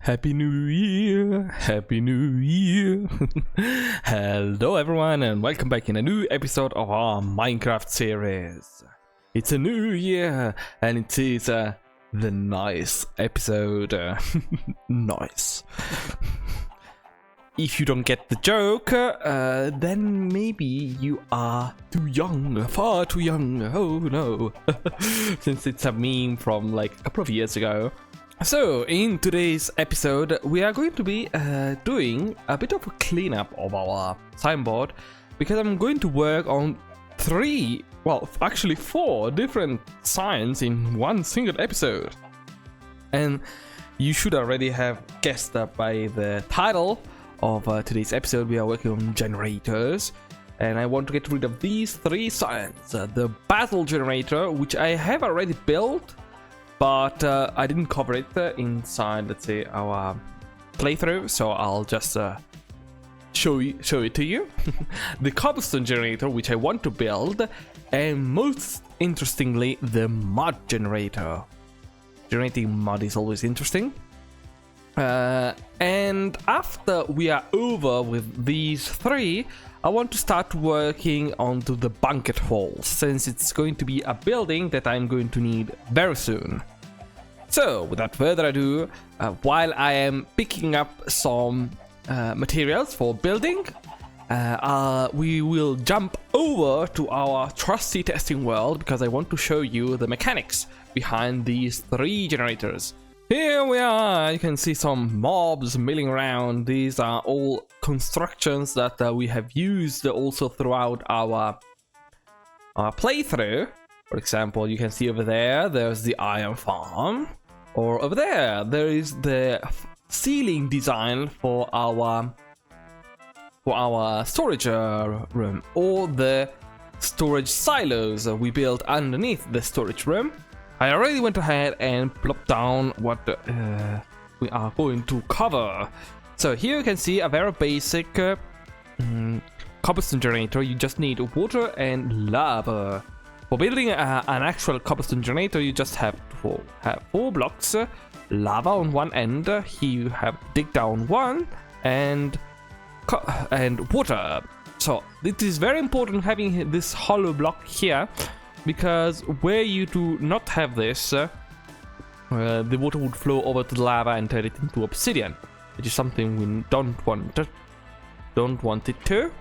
Happy New Year! Happy New Year! Hello everyone and welcome back in a new episode of our Minecraft series. It's a new year and it is the nice episode. Nice. If you don't get the joke, then maybe you are too young, far too young. Oh no. Since it's a meme from like a couple of years ago. So, in today's episode, we are going to be doing a bit of a cleanup of our signboard because I'm going to work on four different signs in one single episode. And you should already have guessed that by the title of today's episode. We are working on generators, and I want to get rid of these three signs. The basalt generator, which I have already built, but I didn't cover it inside, let's say, our playthrough, so I'll just show it to you. The cobblestone generator, which I want to build, and most interestingly, the mud generator. Generating mud is always interesting. And after we are over with these three, I want to start working onto the banquet hall, since it's going to be a building that I'm going to need very soon. So, without further ado, while I am picking up some materials for building, we will jump over to our trusty testing world, because I want to show you the mechanics behind these three generators. Here we are, you can see some mobs milling around. These are all constructions that we have used also throughout our playthrough. For example, you can see over there, there's the iron farm. Or over there is the ceiling design for our storage room. Or the storage silos we built underneath the storage room. I already went ahead and plopped down what we are going to cover. So here you can see a very basic cobblestone generator. You just need water and lava. For building an actual cobblestone generator, you just have to have 4 blocks, lava on one end. Here you have dig down one and water. So it is very important having this hollow block here, because where you do not have this, the water would flow over to the lava and turn it into obsidian, which is something we don't want it to.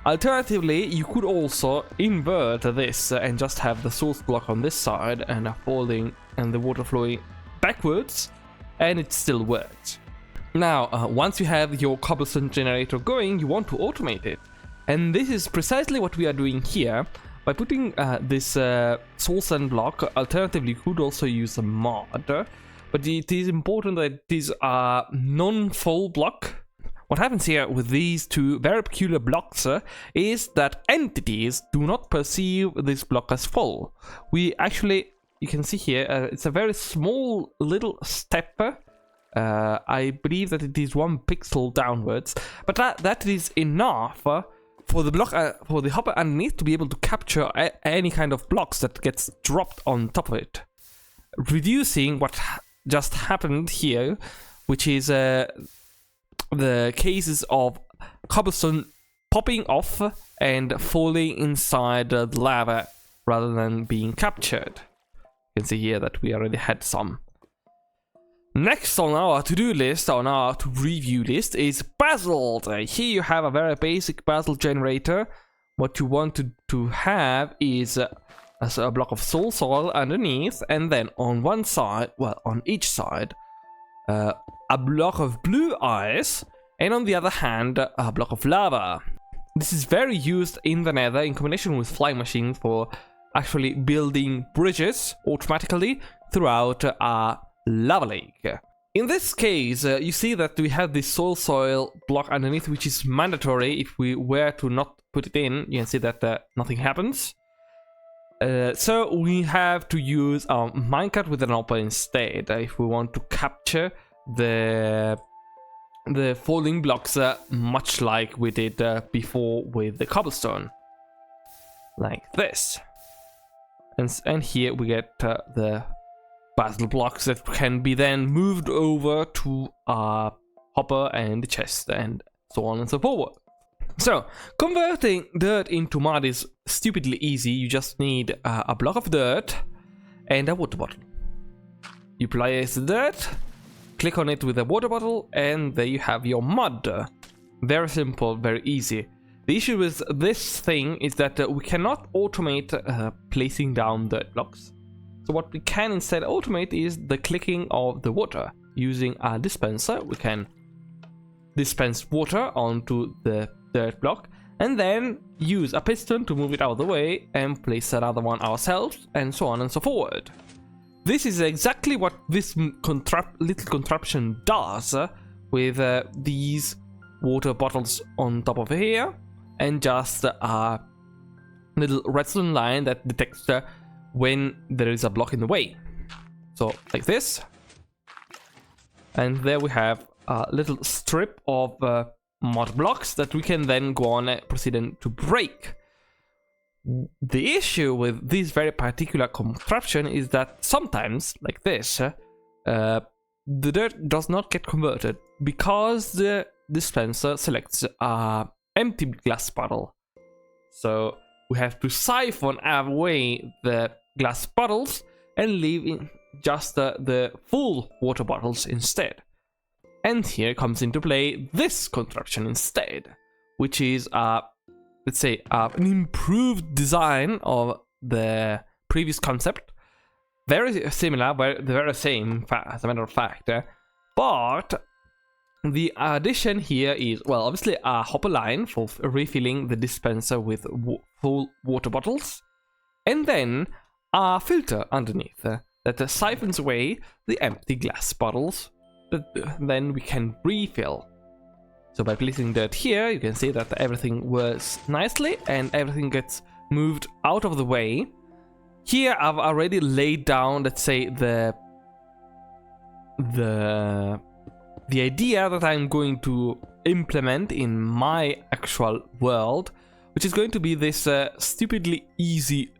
Alternatively, you could also invert this and just have the source block on this side and the water flowing backwards, and it still works. Now, once you have your cobblestone generator going, you want to automate it, and this is precisely what we are doing here. By putting this soul sand block, alternatively you could also use a mod, but it is important that it is a non-full block. What happens here with these two very peculiar blocks is that entities do not perceive this block as full. We actually, you can see here, it's a very small little step. I believe that it is 1 pixel downwards, but that is enough for the block, for the hopper underneath to be able to capture any kind of blocks that gets dropped on top of it, reducing what just happened here, which is the cases of cobblestone popping off and falling inside the lava rather than being captured. You can see here that we already had some. Next on our to-do list, on our to-review list, is basalt. Here you have a very basic basalt generator. What you want to have is a block of soil underneath, and then on one side, well, on each side, a block of blue ice, and on the other hand, a block of lava. This is very used in the Nether in combination with flying machines for actually building bridges automatically throughout a lava lake. In this case, you see that we have this soil block underneath, which is mandatory. If we were to not put it in, you can see that nothing happens. So we have to use our minecart with an hopper instead if we want to capture the falling blocks, much like we did before with the cobblestone, like this. And here we get the basalt blocks that can be then moved over to a hopper and the chest and so on and so forth. So, converting dirt into mud is stupidly easy. You just need a block of dirt and a water bottle. You place the dirt, click on it with a water bottle, and there you have your mud. Very simple, very easy. The issue with this thing is that we cannot automate placing down dirt blocks. So what we can instead automate is the clicking of the water. Using a dispenser, we can dispense water onto the dirt block and then use a piston to move it out of the way and place another one ourselves, and so on and so forth. This is exactly what this little contraption does with these water bottles on top of here, and just a little redstone line that detects when there is a block in the way. So like this, and there we have a little strip of mud blocks that we can then go on proceeding to break. The issue with this very particular contraption is that sometimes, like this, the dirt does not get converted because the dispenser selects a empty glass bottle. So we have to siphon away the glass bottles and leave in just the full water bottles instead. And here comes into play this contraption instead, which is let's say an improved design of the previous concept. Very similar, but the very same, as a matter of fact. But the addition here is, well, obviously a hopper line for refilling the dispenser with full water bottles, and then a filter underneath that siphons away the empty glass bottles that then we can refill. So by placing dirt here, you can see that everything works nicely and everything gets moved out of the way. Here I've already laid down, let's say, the idea that I'm going to implement in my actual world, which is going to be this stupidly easy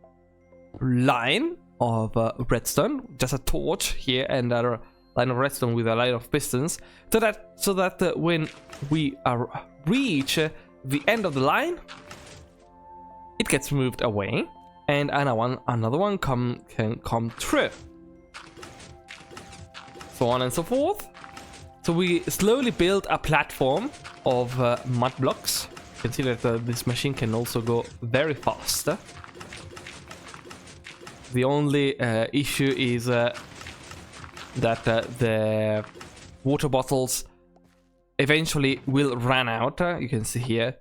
line of redstone, just a torch here and a line of redstone with a line of pistons, so that when we reach the end of the line, it gets moved away, and another one can come through, so on and so forth. So we slowly build a platform of mud blocks. You can see that this machine can also go very fast. The only issue is that the water bottles eventually will run out, you can see here.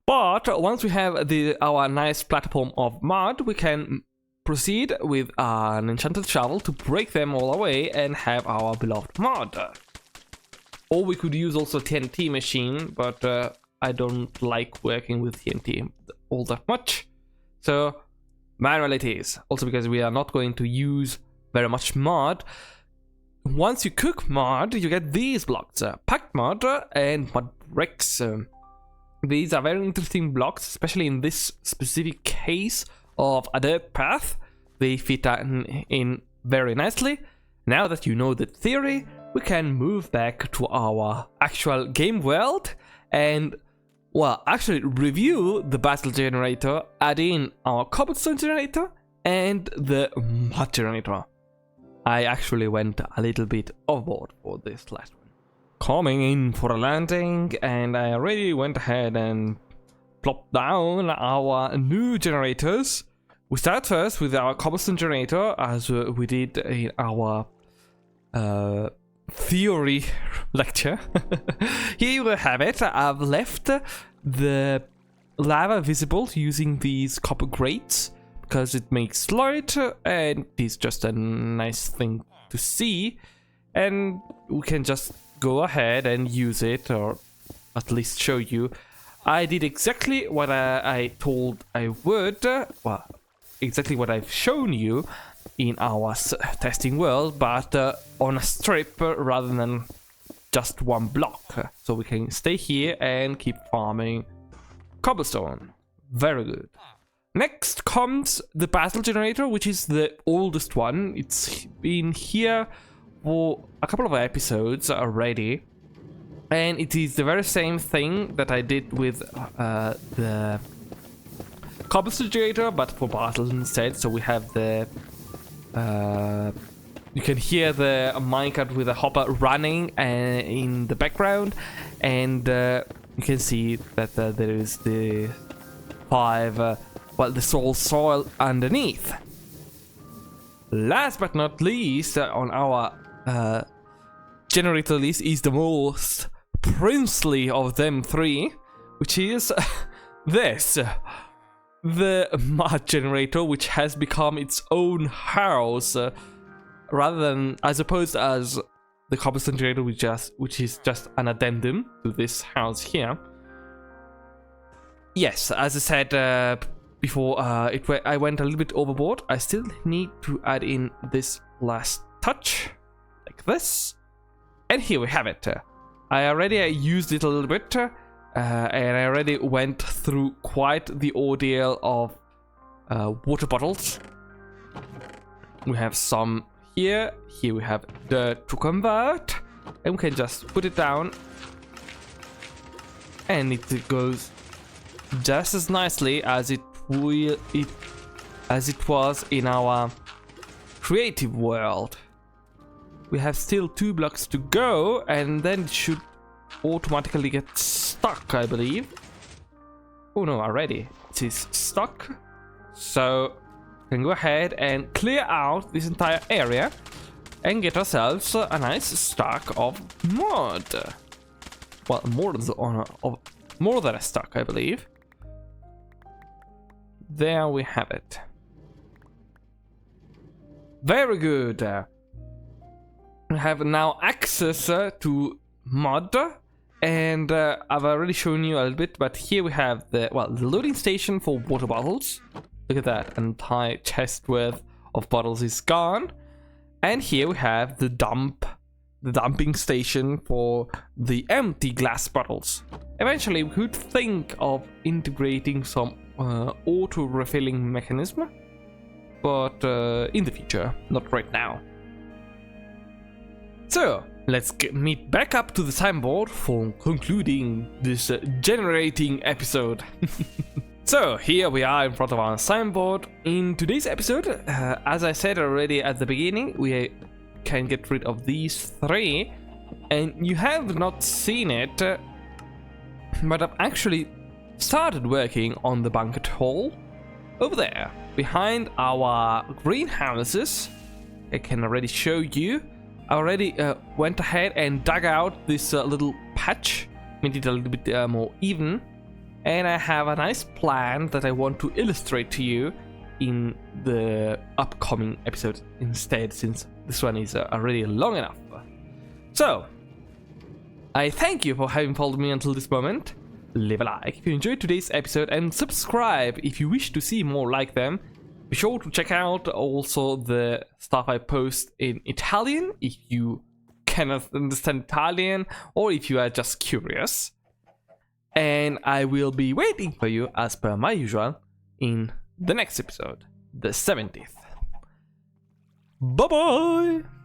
But once we have our nice platform of mud, we can proceed with an enchanted shovel to break them all away and have our beloved mud. Or we could use also TNT machine, but I don't like working with TNT all that much. So manual it is. Also because we are not going to use very much mud. Once you cook mud, you get these blocks, packed mud and mud bricks. These are very interesting blocks, especially in this specific case of a dirt path. They fit in very nicely. Now that you know the theory, we can move back to our actual game world and, well, actually review the basalt generator, add in our cobblestone generator and the mud generator. I actually went a little bit overboard for this last one. Coming in for a landing, and I already went ahead and plopped down our new generators. We start first with our cobblestone generator, as we did in our theory lecture. Here you have it. I've left the lava visible using these copper grates, because it makes light and it's just a nice thing to see, and we can just go ahead and use it, or at least show you. I did exactly what I told I would, well, exactly what I've shown you in our testing world, but on a strip rather than just one block, so we can stay here and keep farming cobblestone. Very good. Next comes the basalt generator, which is the oldest one. It's been here for a couple of episodes already. And it is the very same thing that I did with the cobblestone generator, but for basalt instead. So we have the... you can hear the minecart with a hopper running in the background. And you can see that there is the 5... the soil underneath. Last but not least, on our generator list is the most princely of them three, which is this. The mud generator, which has become its own house, rather than, as opposed as the cobblestone generator, which is just an addendum to this house here. Yes, as I said before, I went a little bit overboard. I still need to add in this last touch, like this. And here we have it. I already used it a little bit, and I already went through quite the ordeal of water bottles. We have some here. Here we have dirt to convert, and we can just put it down, and it goes just as nicely as it was in our creative world. We have still 2 blocks to go, and then it should automatically get stuck, I believe. Oh no, already it is stuck. So we can go ahead and clear out this entire area and get ourselves a nice stack of mud. Well, more than a stack, I believe. There we have it. Very good. We have now access to mud, and I've already shown you a little bit, but here we have the loading station for water bottles. Look at that, an entire chest worth of bottles is gone. And here we have the dumping station for the empty glass bottles. Eventually we could think of integrating some auto refilling mechanism, but in the future, not right now. So let's meet back up to the signboard for concluding this generating episode. So here we are in front of our signboard. In today's episode, as I said already at the beginning, we can get rid of these 3, and you have not seen it, but I've actually started working on the banquet hall over there behind our greenhouses. I can already show you. I already went ahead and dug out this little patch, made it a little bit more even, and I have a nice plan that I want to illustrate to you in the upcoming episode instead, since this one is already long enough. So I thank you for having followed me until this moment. Leave a like if you enjoyed today's episode, and subscribe if you wish to see more like them. Be sure to check out also the stuff I post in Italian if you cannot understand Italian, or if you are just curious. And I will be waiting for you, as per my usual, in the next episode, the 70th. Bye bye!